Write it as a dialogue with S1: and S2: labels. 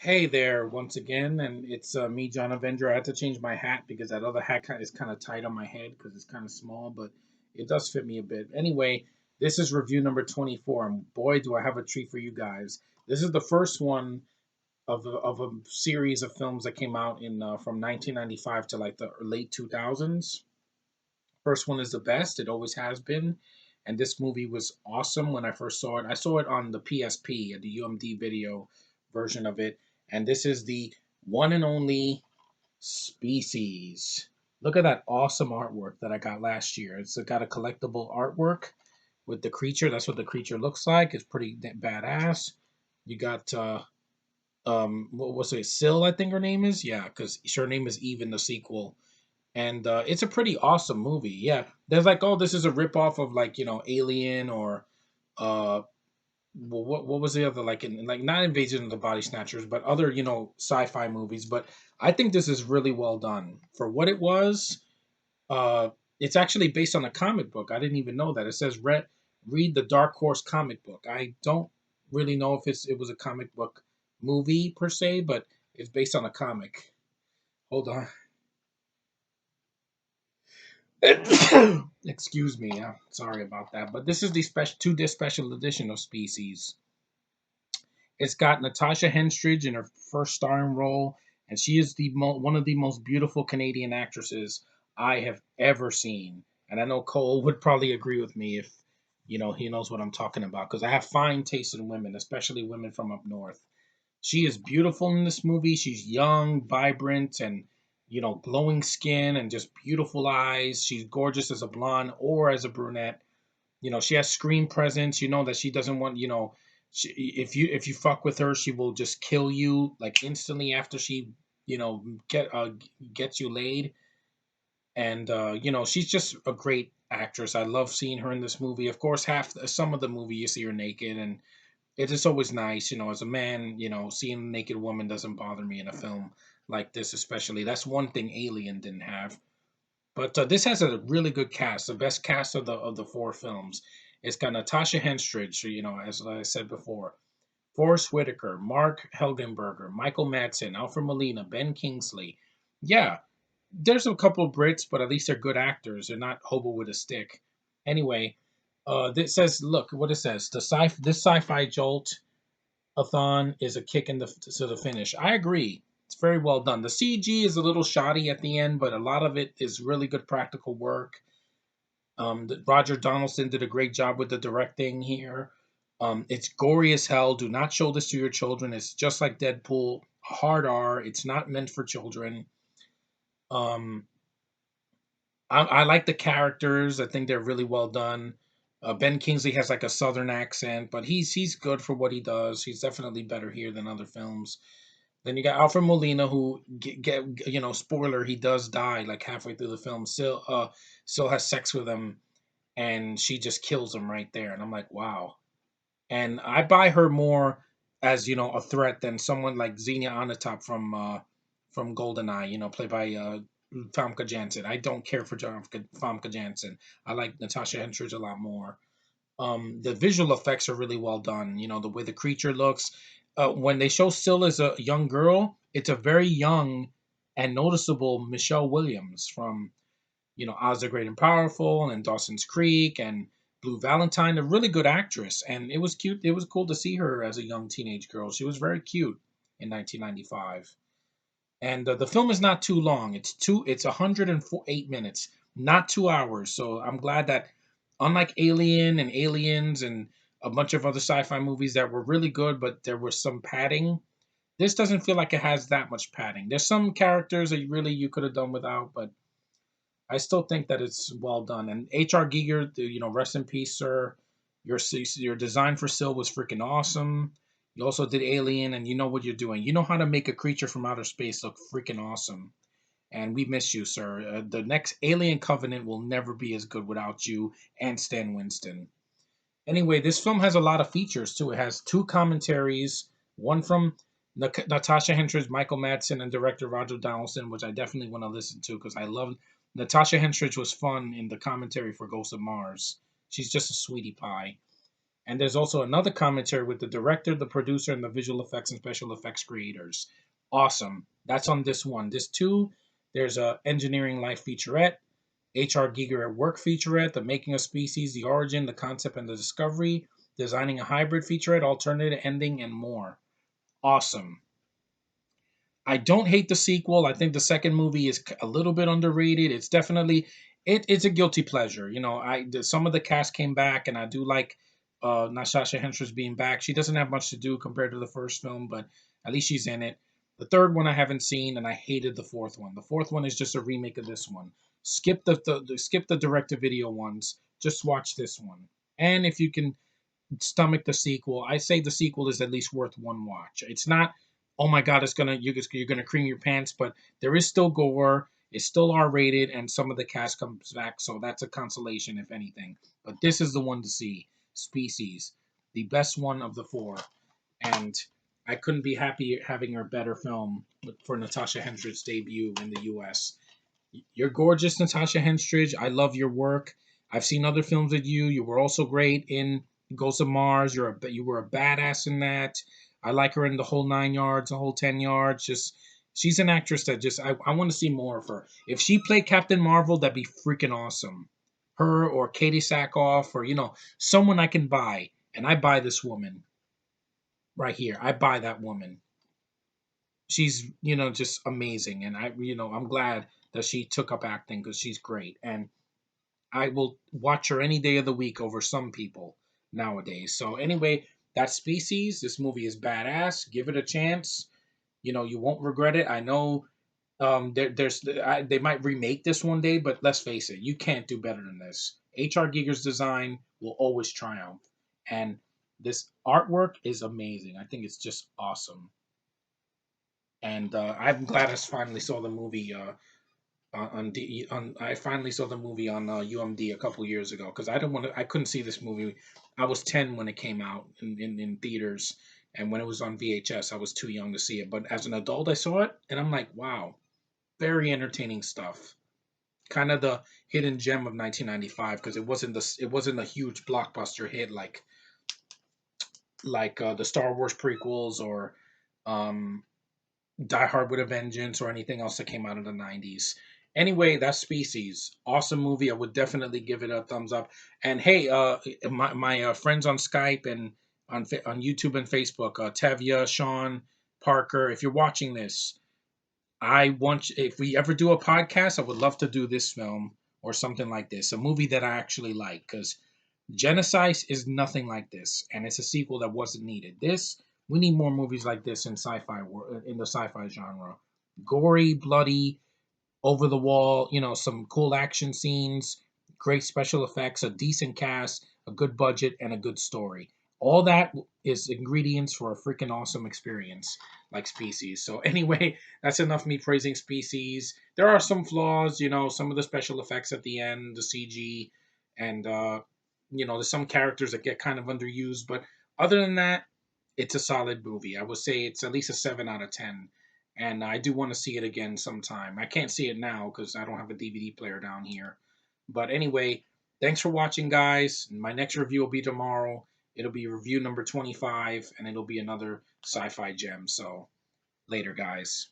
S1: Hey there, once again, and it's me, John Avenger. I had to change my hat because that other hat is kind of tight on my head because it's kind of small, but it does fit me a bit. Anyway, this is review number 24, and boy, do I have a treat for you guys. This is the first one of a series of films that came out in from 1995 to like the late 2000s. First one is the best; it always has been, and this movie was awesome when I first saw it. I saw it on the PSP, the UMD video version of it, and this is the one and only Species. Look at that awesome artwork that I got last year. It's got a collectible artwork with the creature. That's what the creature looks like. It's pretty badass. You got what was it? Syl, I think her name is. Yeah, because her name is Eve in the sequel, and it's a pretty awesome movie. Yeah, there's like, oh, this is a ripoff of like Alien or uh, well, what was the other like in like not Invasion of the Body Snatchers, but other sci-fi movies. But I think this is really well done for what it was. Uh, it's actually based on a comic book. I didn't even know that. It says read the Dark Horse comic book. I don't really know if it was a comic book movie per se, but it's based on a comic. Hold on. Excuse me. Sorry about that. But this is the special two-disc special edition of Species. It's got Natasha Henstridge in her first starring role, and she is one of the most beautiful Canadian actresses I have ever seen. And I know Cole would probably agree with me if he knows what I'm talking about because I have fine taste in women, especially women from up north. She is beautiful in this movie. She's young, vibrant, and glowing skin and just beautiful eyes. She's gorgeous as a blonde or as a brunette. She has screen presence. You know that she doesn't want, if you fuck with her, she will just kill you like instantly after she, gets you laid. And she's just a great actress. I love seeing her in this movie. Of course, some of the movie you see her naked, and it's just always nice, as a man, seeing a naked woman doesn't bother me in a film like this, especially. That's one thing Alien didn't have. But this has a really good cast, the best cast of the four films. It's got Natasha Henstridge, as I said before, Forrest Whitaker, Mark Helgenberger, Michael Madsen, Alfred Molina, Ben Kingsley. Yeah, there's a couple of Brits, but at least they're good actors. They're not hobo with a stick. Anyway, this says, look what it says. This sci-fi jolt a-thon is a kick to the finish. I agree. It's very well done. The CG is a little shoddy at the end, but a lot of it is really good practical work. Roger Donaldson did a great job with the directing here. It's gory as hell. Do not show this to your children. It's just like Deadpool, hard R. It's not meant for children. Um, I like the characters. I think they're really well done. Ben Kingsley has like a southern accent, but he's good for what he does. He's definitely better here than other films. Then you got Alfred Molina, who spoiler, he does die like halfway through the film. Still has sex with him, and she just kills him right there. And I'm like, wow. And I buy her more as a threat than someone like Xenia Onatopp from Goldeneye, played by Famke Janssen. I don't care for Famke Janssen. I like Natasha Henstridge a lot more. The visual effects are really well done. The way the creature looks. When they show Syl as a young girl, it's a very young and noticeable Michelle Williams from Oz the Great and Powerful and Dawson's Creek and Blue Valentine. A really good actress, and it was cute. It was cool to see her as a young teenage girl. She was very cute in 1995. And the film is not too long. It's 108 minutes, not 2 hours. So I'm glad that, unlike Alien and Aliens and a bunch of other sci-fi movies that were really good, but there was some padding. This doesn't feel like it has that much padding. There's some characters that you could have done without, but I still think that it's well done. And H.R. Giger, rest in peace, sir. Your design for Syl was freaking awesome. You also did Alien, and you know what you're doing. You know how to make a creature from outer space look freaking awesome. And we miss you, sir. The next Alien Covenant will never be as good without you and Stan Winston. Anyway, this film has a lot of features too. It has two commentaries, one from Natasha Henstridge, Michael Madsen, and director Roger Donaldson, which I definitely want to listen to because I love Natasha Henstridge was fun in the commentary for Ghost of Mars. She's just a sweetie pie. And there's also another commentary with the director, the producer, and the visual effects and special effects creators. Awesome. That's on this one. This two, there's a engineering life featurette, H.R. Giger at work featurette, the making of species, the origin, the concept, and the discovery, designing a hybrid featurette, alternative ending, and more. Awesome. I don't hate the sequel. I think the second movie is a little bit underrated. It's definitely it's a guilty pleasure. Some of the cast came back, and I do like Natasha Henstridge being back. She doesn't have much to do compared to the first film, but at least she's in it. The third one I haven't seen, and I hated the fourth one. The fourth one is just a remake of this one. Skip skip the direct to video ones. Just watch this one. And if you can stomach the sequel, I say the sequel is at least worth one watch. It's not, oh my god, you're gonna cream your pants, but there is still gore. It's still R rated, and some of the cast comes back, so that's a consolation if anything. But this is the one to see. Species, the best one of the four, and I couldn't be happy having a better film for Natasha Henstridge's debut in the U.S. You're gorgeous, Natasha Henstridge. I love your work. I've seen other films with you. You were also great in Ghost of Mars. You were a badass in that. I like her in the whole 9 yards, the whole 10 yards. Just she's an actress that just I want to see more of her. If she played Captain Marvel, that'd be freaking awesome. Her or Katie Sackhoff or someone I can buy, and I buy this woman right here. I buy that woman. She's just amazing, and I'm glad that she took up acting because she's great, and I will watch her any day of the week over some people nowadays. So anyway, that Species. This movie is badass. Give it a chance. You won't regret it. I know they might remake this one day, but let's face it, you can't do better than this. H.R. Giger's design will always triumph, and this artwork is amazing. I think it's just awesome, and I'm glad I finally saw the movie. I finally saw the movie on UMD a couple years ago because I couldn't see this movie. I was 10 when it came out in theaters, and when it was on VHS, I was too young to see it. But as an adult, I saw it, and I'm like, wow, very entertaining stuff. Kind of the hidden gem of 1995 because it wasn't a huge blockbuster hit like the Star Wars prequels or um, Die Hard with a Vengeance or anything else that came out in the 90s. Anyway, that's Species. Awesome movie. I would definitely give it a thumbs up. And hey, my friends on Skype and on YouTube and Facebook, Tevya, Sean, Parker, if you're watching this, if we ever do a podcast, I would love to do this film or something like this, a movie that I actually like because Genocide is nothing like this, and it's a sequel that wasn't needed. We need more movies like this in the sci-fi genre. Gory, bloody, over the wall, some cool action scenes, great special effects, a decent cast, a good budget, and a good story. All that is ingredients for a freaking awesome experience like Species. So anyway, that's enough me praising Species. There are some flaws, some of the special effects at the end, the CG, and there's some characters that get kind of underused, but other than that, it's a solid movie. I would say it's at least a 7 out of 10, and I do want to see it again sometime. I can't see it now because I don't have a DVD player down here. But anyway, thanks for watching, guys. My next review will be tomorrow. It'll be review number 25, and it'll be another sci-fi gem. So later, guys.